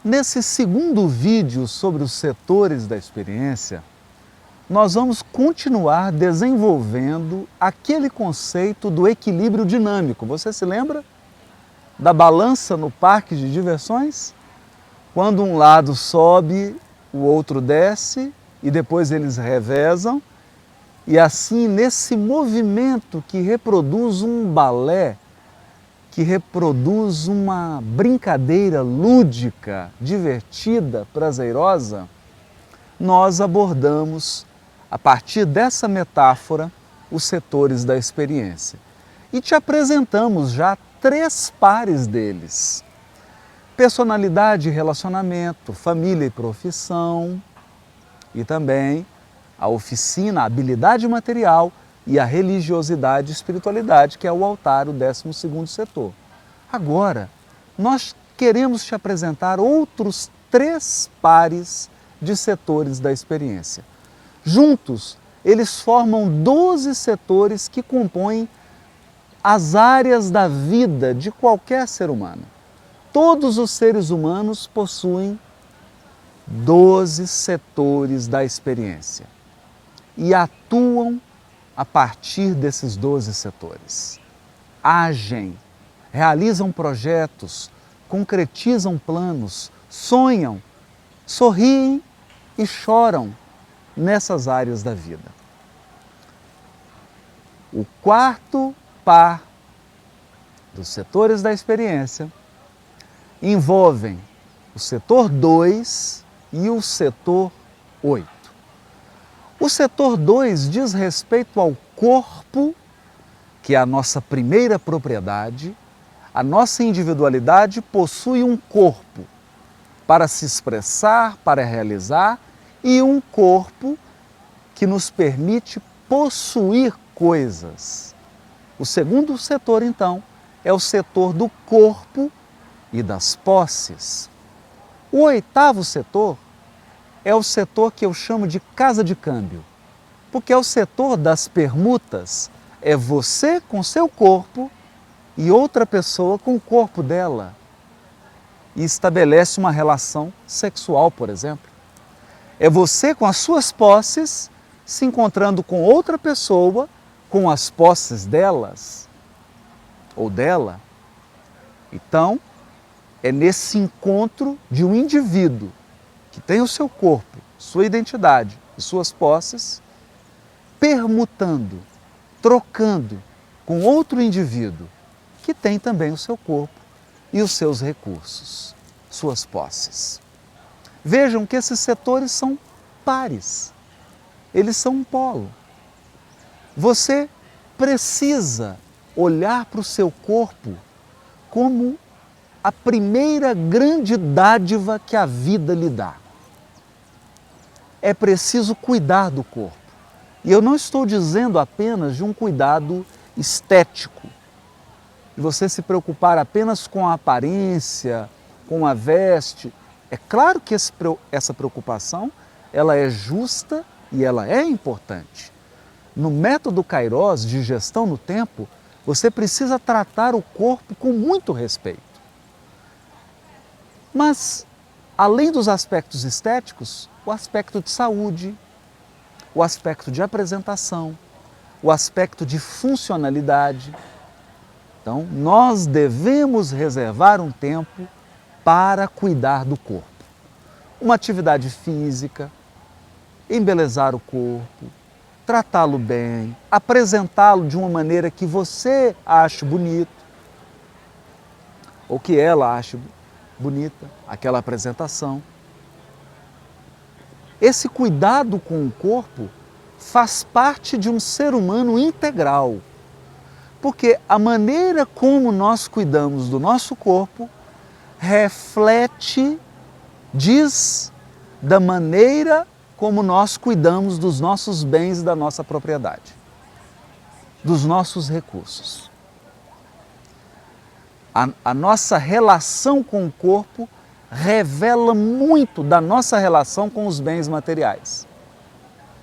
Nesse segundo vídeo sobre os setores da experiência, nós vamos continuar desenvolvendo aquele conceito do equilíbrio dinâmico. Você se lembra da balança no parque de diversões? Quando um lado sobe, o outro desce e depois eles revezam. E assim, nesse movimento que reproduz um balé, que reproduz uma brincadeira lúdica, divertida, prazerosa, nós abordamos, a partir dessa metáfora, os setores da experiência. E te apresentamos já 3 pares deles: personalidade e relacionamento, família e profissão, e também a oficina, a habilidade material e a religiosidade e espiritualidade, que é o altar, o 12º setor. Agora, nós queremos te apresentar outros 3 pares de setores da experiência. Juntos, eles formam 12 setores que compõem as áreas da vida de qualquer ser humano. Todos os seres humanos possuem 12 setores da experiência e atuam a partir desses 12 setores. Agem, realizam projetos, concretizam planos, sonham, sorriem e choram nessas áreas da vida. O 4º par dos setores da experiência envolvem o setor 2 e o setor 8. O setor 2 diz respeito ao corpo, que é a nossa primeira propriedade. A nossa individualidade possui um corpo para se expressar, para realizar, e um corpo que nos permite possuir coisas. O segundo setor, então, é o setor do corpo e das posses. O 8º setor é o setor que eu chamo de casa de câmbio, porque é o setor das permutas. É você com seu corpo e outra pessoa com o corpo dela, e estabelece uma relação sexual, por exemplo. É você com as suas posses se encontrando com outra pessoa com as posses delas ou dela. Então, é nesse encontro de um indivíduo que tem o seu corpo, sua identidade e suas posses, permutando, trocando com outro indivíduo que tem também o seu corpo e os seus recursos, suas posses. Vejam que esses setores são pares, eles são um polo. Você precisa olhar para o seu corpo como a primeira grande dádiva que a vida lhe dá. É preciso cuidar do corpo. E eu não estou dizendo apenas de um cuidado estético, de você se preocupar apenas com a aparência, com a veste. É claro que essa preocupação ela é justa e ela é importante. No método Kairos de gestão no tempo, você precisa tratar o corpo com muito respeito. Mas, além dos aspectos estéticos, o aspecto de saúde, o aspecto de apresentação, o aspecto de funcionalidade. Então, nós devemos reservar um tempo para cuidar do corpo. Uma atividade física, embelezar o corpo, tratá-lo bem, apresentá-lo de uma maneira que você ache bonito, ou que ela ache bonita, aquela apresentação. Esse cuidado com o corpo faz parte de um ser humano integral, porque a maneira como nós cuidamos do nosso corpo reflete, diz da maneira como nós cuidamos dos nossos bens e da nossa propriedade, dos nossos recursos. A nossa relação com o corpo revela muito da nossa relação com os bens materiais.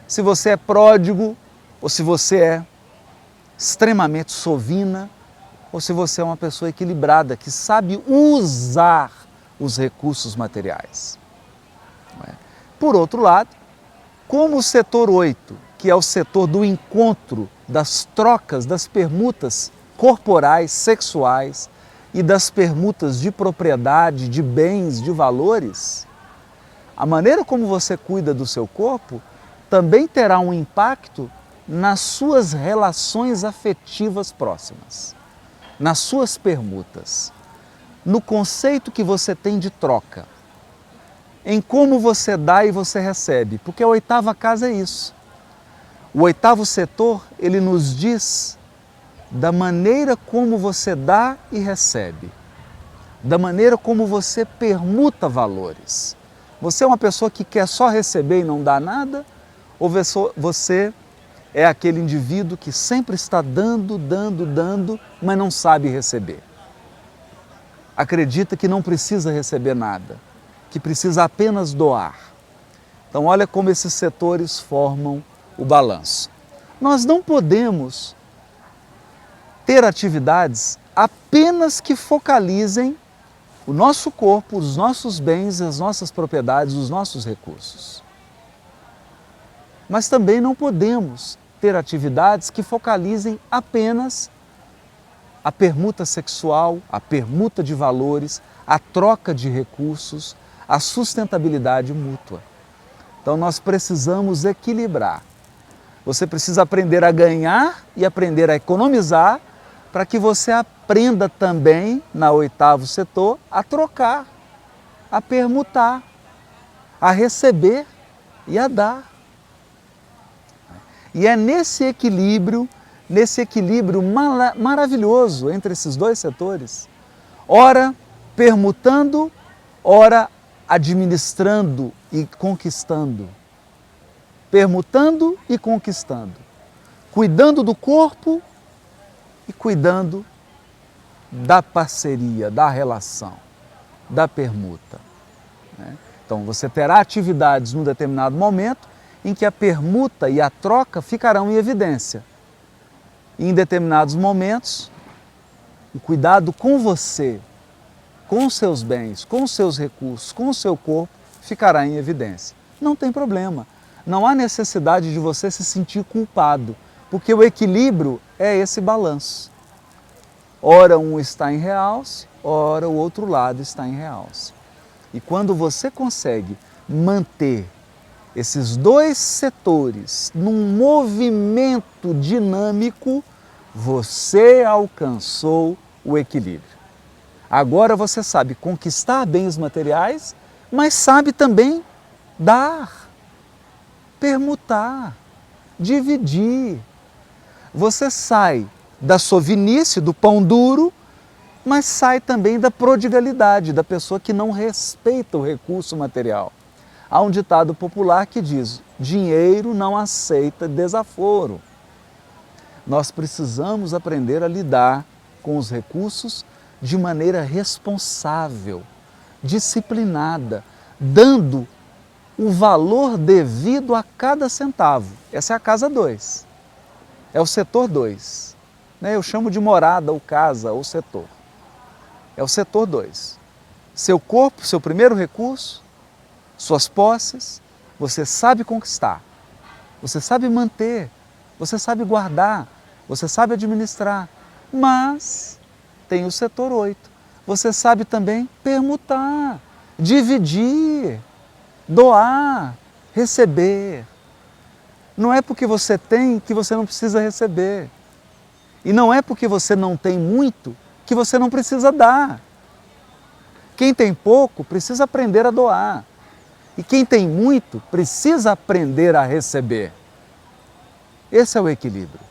Se você é pródigo, ou se você é extremamente sovina, ou se você é uma pessoa equilibrada, que sabe usar os recursos materiais. Por outro lado, como o setor 8, que é o setor do encontro, das trocas, das permutas corporais, sexuais e das permutas de propriedade, de bens, de valores, a maneira como você cuida do seu corpo também terá um impacto nas suas relações afetivas próximas, nas suas permutas, no conceito que você tem de troca, em como você dá e você recebe, porque a oitava casa é isso. O oitavo setor, ele nos diz da maneira como você dá e recebe, da maneira como você permuta valores. Você é uma pessoa que quer só receber e não dá nada? Ou você é aquele indivíduo que sempre está dando, mas não sabe receber? Acredita que não precisa receber nada, que precisa apenas doar. Então olha como esses setores formam o balanço. Nós não podemos ter atividades apenas que focalizem o nosso corpo, os nossos bens, as nossas propriedades, os nossos recursos. Mas também não podemos ter atividades que focalizem apenas a permuta sexual, a permuta de valores, a troca de recursos, a sustentabilidade mútua. Então nós precisamos equilibrar. Você precisa aprender a ganhar e aprender a economizar para que você aprenda também, na oitavo setor, a trocar, a permutar, a receber e a dar. E é nesse equilíbrio maravilhoso entre esses dois setores, ora permutando, ora administrando e conquistando. Permutando e conquistando. Cuidando do corpo e cuidando da parceria, da relação, da permuta. Então você terá atividades num determinado momento em que a permuta e a troca ficarão em evidência. E em determinados momentos, o cuidado com você, com os seus bens, com os seus recursos, com o seu corpo, ficará em evidência. Não tem problema. Não há necessidade de você se sentir culpado, porque o equilíbrio é esse balanço. Ora um está em realce, ora o outro lado está em realce. E quando você consegue manter esses dois setores num movimento dinâmico, você alcançou o equilíbrio. Agora você sabe conquistar bens materiais, mas sabe também dar, permutar, dividir. Você sai da sovinice, do pão duro, mas sai também da prodigalidade, da pessoa que não respeita o recurso material. Há um ditado popular que diz: dinheiro não aceita desaforo. Nós precisamos aprender a lidar com os recursos de maneira responsável, disciplinada, dando o valor devido a cada centavo. Essa é a casa 2, é o setor 2. Eu chamo de morada ou casa ou setor. É o setor 2. Seu corpo, seu primeiro recurso, suas posses, você sabe conquistar, você sabe manter, você sabe guardar, você sabe administrar, mas tem o setor 8. Você sabe também permutar, dividir, doar, receber. Não é porque você tem que você não precisa receber. E não é porque você não tem muito que você não precisa dar. Quem tem pouco precisa aprender a doar. E quem tem muito precisa aprender a receber. Esse é o equilíbrio.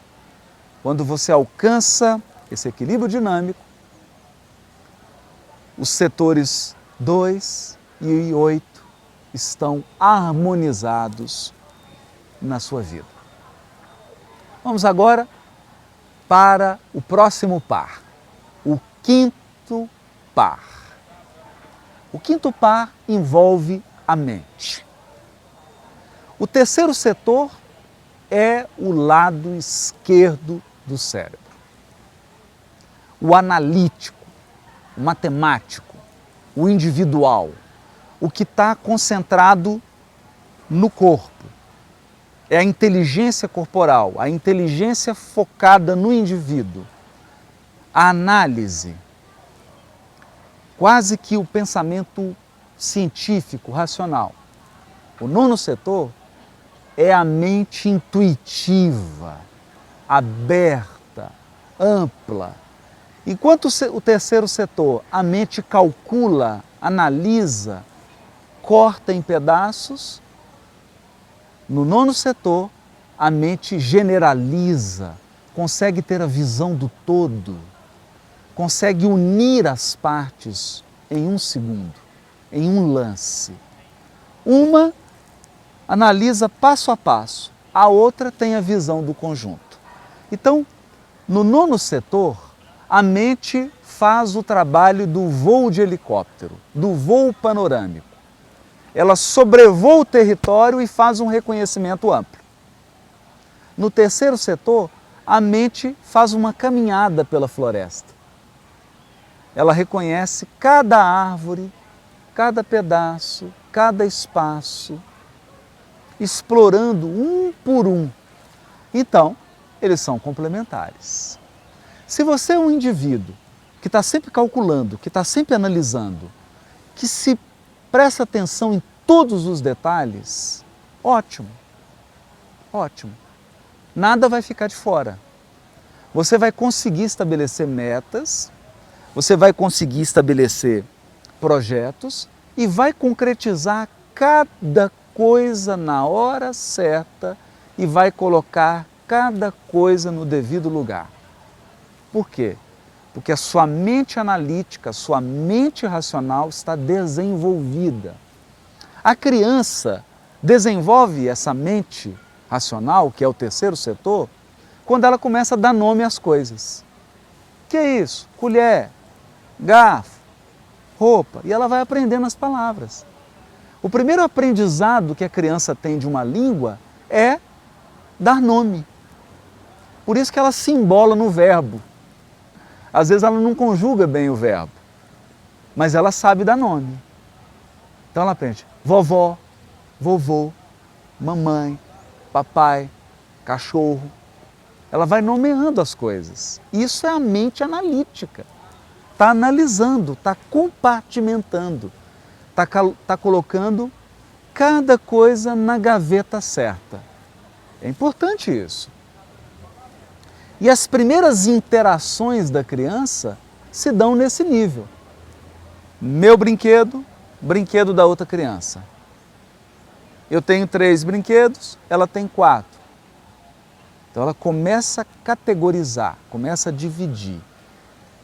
Quando você alcança esse equilíbrio dinâmico, os setores 2 e 8 estão harmonizados na sua vida. Vamos agora para o próximo par, o quinto par. O quinto par envolve a mente. O terceiro setor é o lado esquerdo do cérebro. O analítico, o matemático, o individual, o que está concentrado no corpo. É a inteligência corporal, a inteligência focada no indivíduo. A análise, quase que o pensamento científico, racional. O nono setor é a mente intuitiva, aberta, ampla. Enquanto o terceiro setor, a mente calcula, analisa, corta em pedaços, no nono setor, a mente generaliza, consegue ter a visão do todo, consegue unir as partes em um segundo, em um lance. Uma analisa passo a passo, a outra tem a visão do conjunto. Então, no nono setor, a mente faz o trabalho do voo de helicóptero, do voo panorâmico. Ela sobrevoa o território e faz um reconhecimento amplo. No terceiro setor, a mente faz uma caminhada pela floresta. Ela reconhece cada árvore, cada pedaço, cada espaço, explorando um por um. Então, eles são complementares. Se você é um indivíduo que está sempre calculando, que está sempre analisando, que se presta atenção em todos os detalhes, ótimo, ótimo. Nada vai ficar de fora. Você vai conseguir estabelecer metas, você vai conseguir estabelecer projetos e vai concretizar cada coisa na hora certa e vai colocar cada coisa no devido lugar. Por quê? Porque a sua mente analítica, a sua mente racional está desenvolvida. A criança desenvolve essa mente racional, que é o terceiro setor, quando ela começa a dar nome às coisas. Que é isso? Colher, garfo, roupa, e ela vai aprendendo as palavras. O primeiro aprendizado que a criança tem de uma língua é dar nome. Por isso que ela se embola no verbo. Às vezes ela não conjuga bem o verbo, mas ela sabe dar nome. Então ela aprende vovó, vovô, mamãe, papai, cachorro. Ela vai nomeando as coisas. Isso é a mente analítica. Está analisando, está compartimentando, está colocando cada coisa na gaveta certa. É importante isso. E as primeiras interações da criança se dão nesse nível. Meu brinquedo, brinquedo da outra criança. Eu tenho 3 brinquedos, ela tem 4. Então ela começa a categorizar, começa a dividir.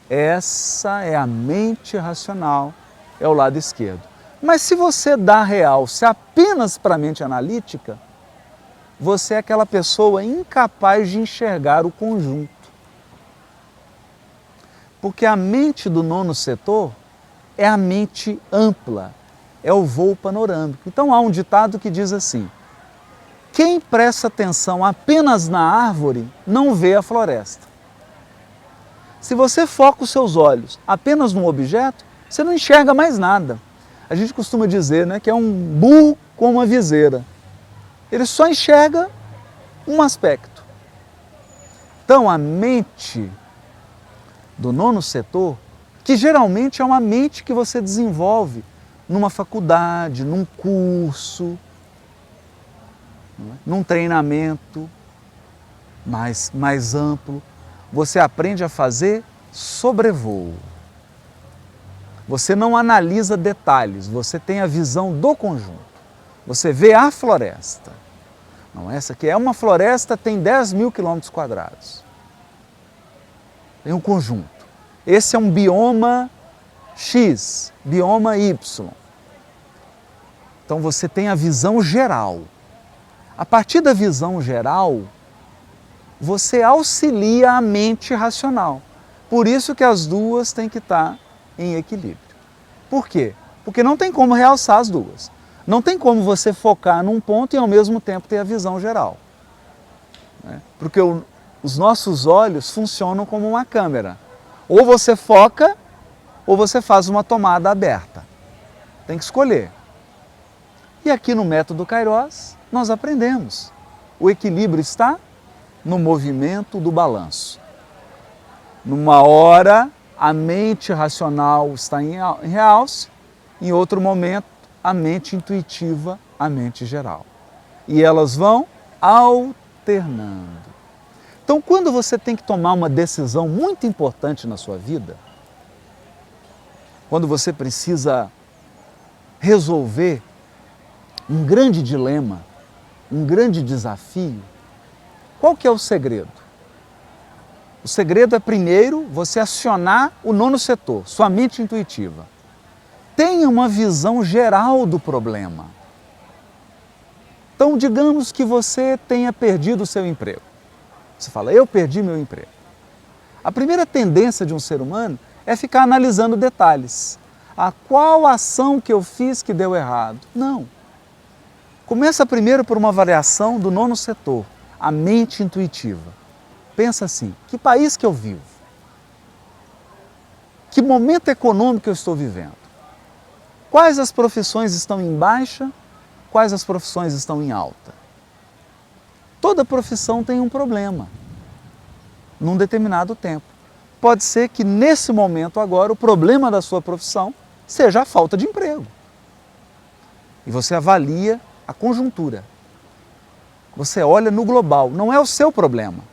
Essa é a mente racional, é o lado esquerdo. Mas se você dá realce apenas para a mente analítica, você é aquela pessoa incapaz de enxergar o conjunto. Porque a mente do nono setor é a mente ampla, é o voo panorâmico. Então há um ditado que diz assim: quem presta atenção apenas na árvore não vê a floresta. Se você foca os seus olhos apenas num objeto, você não enxerga mais nada. A gente costuma dizer, né, que é um burro com uma viseira. Ele só enxerga um aspecto. Então a mente do nono setor, que geralmente é uma mente que você desenvolve numa faculdade, num curso, num treinamento mais amplo, você aprende a fazer sobrevoo. Você não analisa detalhes, você tem a visão do conjunto. Você vê a floresta. Não, essa aqui é uma floresta, tem 10.000 km². Tem um conjunto. Esse é um bioma X, bioma Y. Então você tem a visão geral. A partir da visão geral, você auxilia a mente racional. Por isso que as duas têm que estar em equilíbrio. Por quê? Porque não tem como realçar as duas. Não tem como você focar num ponto e ao mesmo tempo ter a visão geral. Porque os nossos olhos funcionam como uma câmera. Ou você foca ou você faz uma tomada aberta. Tem que escolher. E aqui no método Kairos, nós aprendemos. O equilíbrio está no movimento do balanço. Numa hora, a mente racional está em realce, em outro momento, a mente intuitiva, a mente geral. E elas vão alternando. Então, quando você tem que tomar uma decisão muito importante na sua vida, quando você precisa resolver um grande dilema, um grande desafio, qual que é o segredo? O segredo é, primeiro, você acionar o nono setor, sua mente intuitiva. Tenha uma visão geral do problema. Então, digamos que você tenha perdido o seu emprego. Você fala, eu perdi meu emprego. A primeira tendência de um ser humano é ficar analisando detalhes. Qual ação que eu fiz que deu errado? Não. Começa primeiro por uma avaliação do nono setor, a mente intuitiva. Pensa assim, que país que eu vivo? Que momento econômico eu estou vivendo? Quais as profissões estão em baixa? Quais as profissões estão em alta? Toda profissão tem um problema, num determinado tempo. Pode ser que nesse momento agora o problema da sua profissão seja a falta de emprego. E você avalia a conjuntura. Você olha no global, não é o seu problema.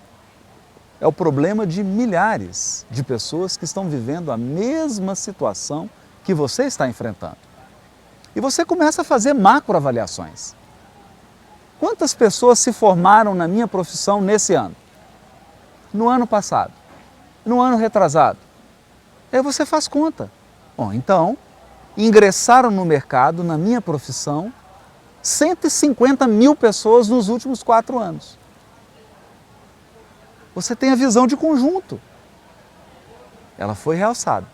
É o problema de milhares de pessoas que estão vivendo a mesma situação que você está enfrentando. E você começa a fazer macroavaliações. Quantas pessoas se formaram na minha profissão nesse ano? No ano passado? No ano retrasado? Aí você faz conta. Bom, então, ingressaram no mercado, na minha profissão, 150 mil pessoas nos últimos 4 anos. Você tem a visão de conjunto. Ela foi realçada.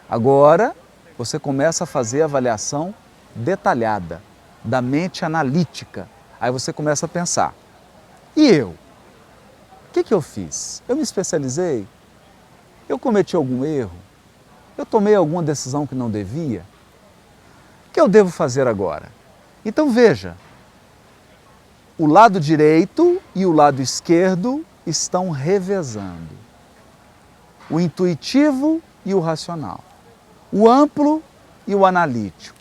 Agora, você começa a fazer a avaliação detalhada, da mente analítica. Aí você começa a pensar, e eu? O que eu fiz? Eu me especializei? Eu cometi algum erro? Eu tomei alguma decisão que não devia? O que eu devo fazer agora? Então veja, o lado direito e o lado esquerdo estão revezando. O intuitivo e o racional. O amplo e o analítico.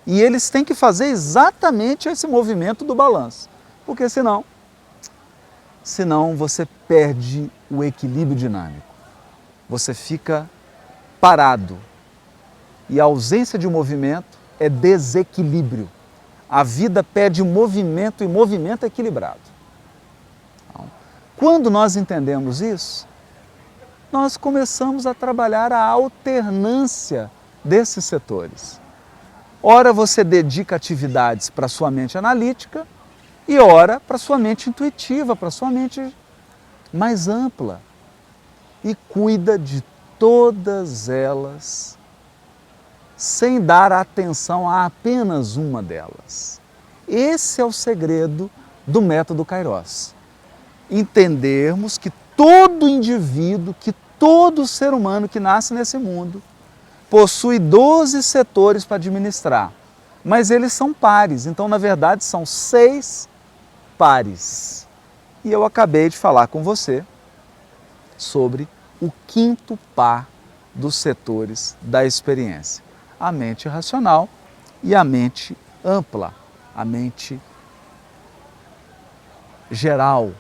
E eles têm que fazer exatamente esse movimento do balanço. Porque senão você perde o equilíbrio dinâmico. Você fica parado. E a ausência de movimento é desequilíbrio. A vida pede movimento e movimento equilibrado. Então, quando nós entendemos isso, nós começamos a trabalhar a alternância desses setores. Ora você dedica atividades para a sua mente analítica e ora para a sua mente intuitiva, para a sua mente mais ampla. E cuida de todas elas sem dar atenção a apenas uma delas. Esse é o segredo do método Kairos. Entendermos que todo indivíduo, que todo ser humano que nasce nesse mundo possui 12 setores para administrar, mas eles são pares, então na verdade são 6 pares. E eu acabei de falar com você sobre o 5º par dos setores da experiência. A mente racional e a mente ampla, a mente geral,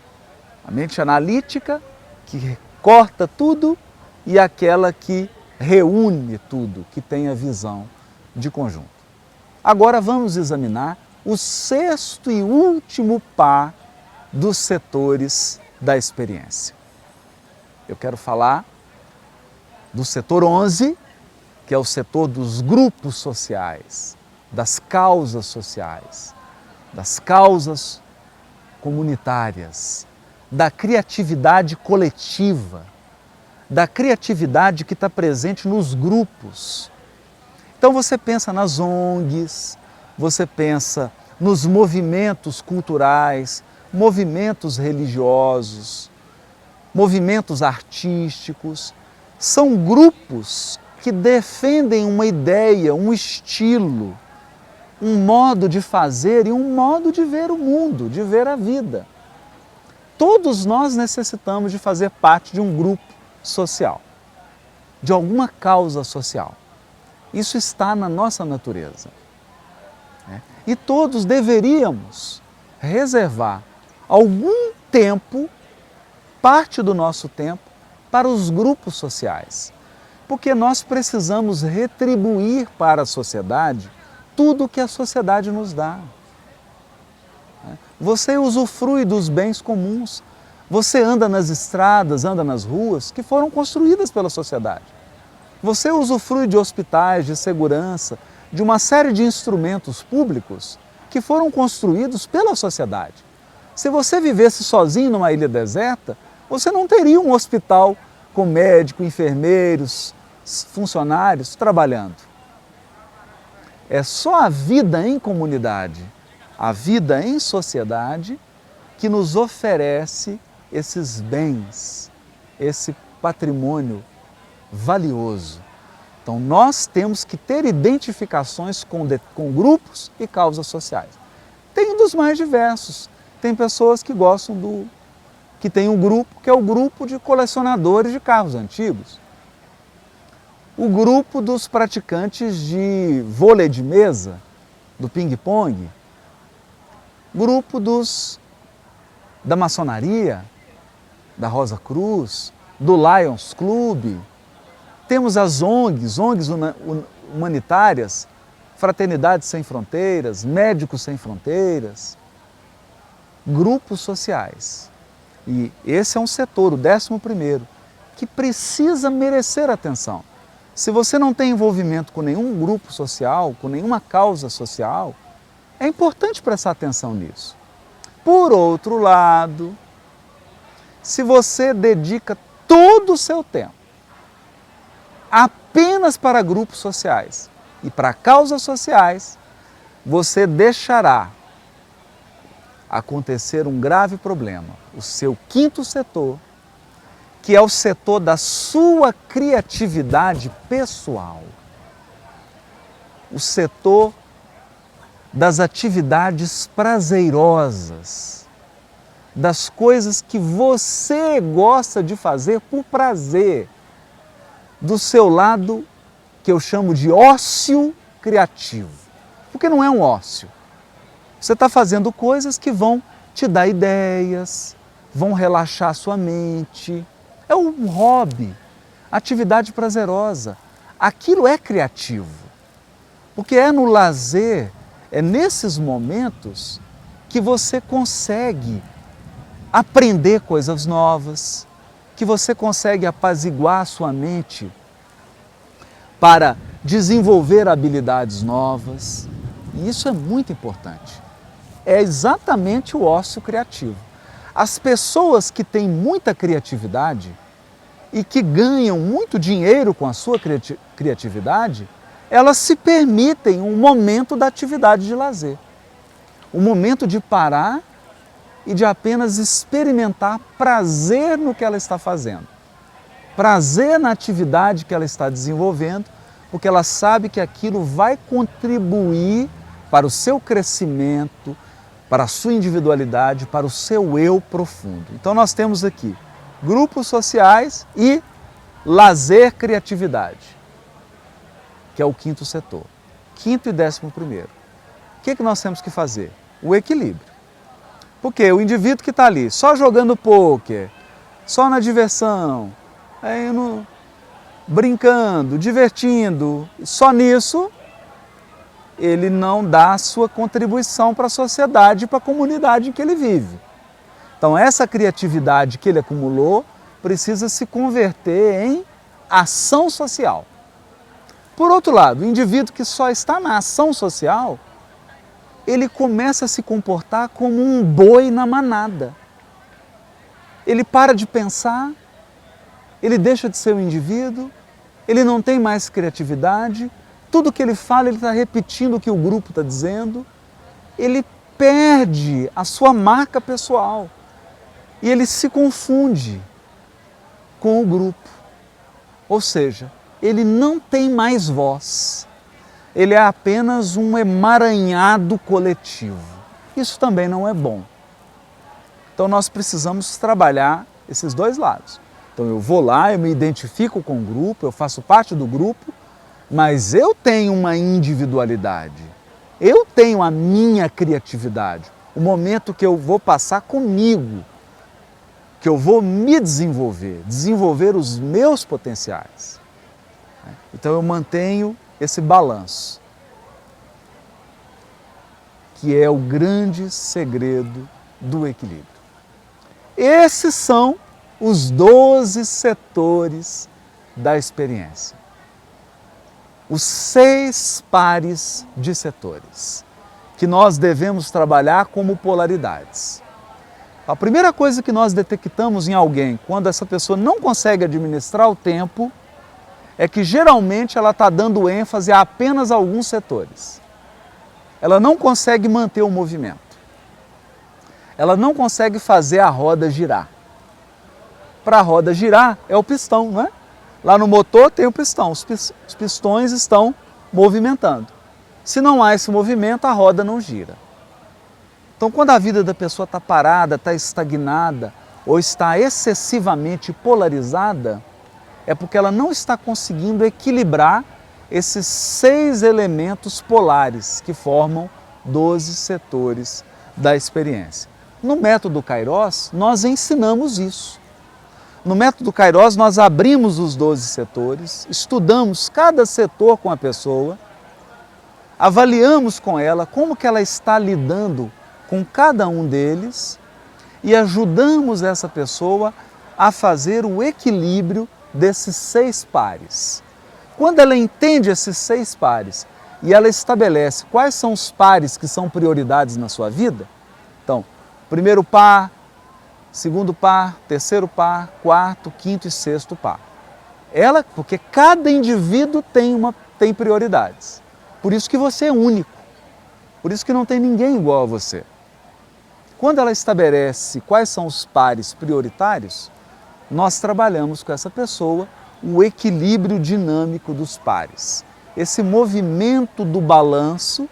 a mente analítica que corta tudo e aquela que reúne tudo, que tem a visão de conjunto. Agora vamos examinar o 6º e último par dos setores da experiência. Eu quero falar do setor 11, que é o setor dos grupos sociais, das causas sociais, das causas comunitárias, da criatividade coletiva, da criatividade que está presente nos grupos. Então você pensa nas ONGs, você pensa nos movimentos culturais, movimentos religiosos, movimentos artísticos. São grupos que defendem uma ideia, um estilo, um modo de fazer e um modo de ver o mundo, de ver a vida. Todos nós necessitamos de fazer parte de um grupo social, de alguma causa social. Isso está na nossa natureza. E todos deveríamos reservar algum tempo, parte do nosso tempo, para os grupos sociais. Porque nós precisamos retribuir para a sociedade tudo o que a sociedade nos dá. Você usufrui dos bens comuns. Você anda nas estradas, anda nas ruas que foram construídas pela sociedade. Você usufrui de hospitais, de segurança, de uma série de instrumentos públicos que foram construídos pela sociedade. Se você vivesse sozinho numa ilha deserta, você não teria um hospital com médico, enfermeiros, funcionários trabalhando. É só a vida em comunidade, a vida em sociedade, que nos oferece esses bens, esse patrimônio valioso. Então nós temos que ter identificações com grupos e causas sociais. Tem dos mais diversos. Tem pessoas que gostam que tem um grupo, que é o grupo de colecionadores de carros antigos. O grupo dos praticantes de vôlei de mesa, do ping-pong. Grupo da maçonaria, da Rosa Cruz, do Lions Club. Temos as ONGs humanitárias, Fraternidades Sem Fronteiras, Médicos Sem Fronteiras, grupos sociais. E esse é um setor, o 11º, que precisa merecer atenção. Se você não tem envolvimento com nenhum grupo social, com nenhuma causa social, é importante prestar atenção nisso. Por outro lado, se você dedica todo o seu tempo apenas para grupos sociais e para causas sociais, você deixará acontecer um grave problema. O seu 5º setor, que é o setor da sua criatividade pessoal. O setor das atividades prazerosas, das coisas que você gosta de fazer por prazer, do seu lado que eu chamo de ócio criativo. Porque não é um ócio. Você está fazendo coisas que vão te dar ideias, vão relaxar sua mente. É um hobby, atividade prazerosa. Aquilo é criativo. Porque é no lazer, é nesses momentos que você consegue aprender coisas novas, que você consegue apaziguar sua mente para desenvolver habilidades novas. E isso é muito importante. É exatamente o ócio criativo. As pessoas que têm muita criatividade e que ganham muito dinheiro com a sua criatividade, elas se permitem um momento da atividade de lazer. Um momento de parar e de apenas experimentar prazer no que ela está fazendo. Prazer na atividade que ela está desenvolvendo, porque ela sabe que aquilo vai contribuir para o seu crescimento, para a sua individualidade, para o seu eu profundo. Então nós temos aqui grupos sociais e lazer, criatividade, que é o 5º setor. 5º e 11º. O que nós temos que fazer? O equilíbrio. Porque o indivíduo que está ali só jogando pôquer, só na diversão, brincando, divertindo, só nisso, ele não dá a sua contribuição para a sociedade e para a comunidade em que ele vive. Então essa criatividade que ele acumulou precisa se converter em ação social. Por outro lado, o indivíduo que só está na ação social, ele começa a se comportar como um boi na manada. Ele para de pensar, ele deixa de ser um indivíduo, ele não tem mais criatividade, tudo que ele fala, ele está repetindo o que o grupo está dizendo, ele perde a sua marca pessoal e ele se confunde com o grupo. Ou seja, ele não tem mais voz. Ele é apenas um emaranhado coletivo. Isso também não é bom. Então nós precisamos trabalhar esses dois lados. Então eu vou lá, eu me identifico com o grupo, eu faço parte do grupo, mas eu tenho uma individualidade. Eu tenho a minha criatividade. O momento que eu vou passar comigo, que eu vou me desenvolver, desenvolver os meus potenciais. Então eu mantenho esse balanço, que é o grande segredo do equilíbrio. Esses são os 12 setores da experiência. Os 6 pares de setores que nós devemos trabalhar como polaridades. A primeira coisa que nós detectamos em alguém, quando essa pessoa não consegue administrar o tempo, é que geralmente ela está dando ênfase a apenas alguns setores. Ela não consegue manter o movimento. Ela não consegue fazer a roda girar. Para a roda girar é o pistão, não é? Lá no motor tem o pistão, os pistões estão movimentando. Se não há esse movimento, a roda não gira. Então, quando a vida da pessoa está parada, está estagnada ou está excessivamente polarizada, é porque ela não está conseguindo equilibrar esses 6 elementos polares que formam 12 setores da experiência. No método Kairos, nós ensinamos isso. No método Kairos, nós abrimos os 12 setores, estudamos cada setor com a pessoa, avaliamos com ela como que ela está lidando com cada um deles e ajudamos essa pessoa a fazer o equilíbrio desses 6 pares. Quando ela entende esses 6 pares e ela estabelece quais são os pares que são prioridades na sua vida, então, primeiro par, segundo par, terceiro par, quarto, quinto e sexto par. Porque cada indivíduo tem prioridades. Por isso que você é único. Por isso que não tem ninguém igual a você. Quando ela estabelece quais são os pares prioritários, nós trabalhamos com essa pessoa o equilíbrio dinâmico dos pares. Esse movimento do balanço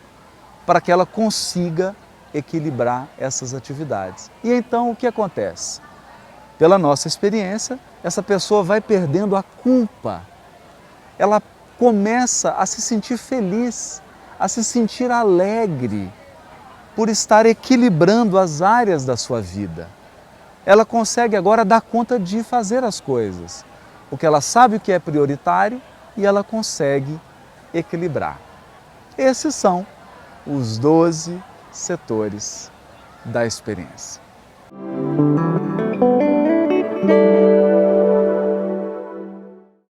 para que ela consiga equilibrar essas atividades. E então o que acontece? Pela nossa experiência, essa pessoa vai perdendo a culpa. Ela começa a se sentir feliz, a se sentir alegre por estar equilibrando as áreas da sua vida. Ela consegue agora dar conta de fazer as coisas, porque ela sabe o que é prioritário e ela consegue equilibrar. Esses são os 12 setores da experiência.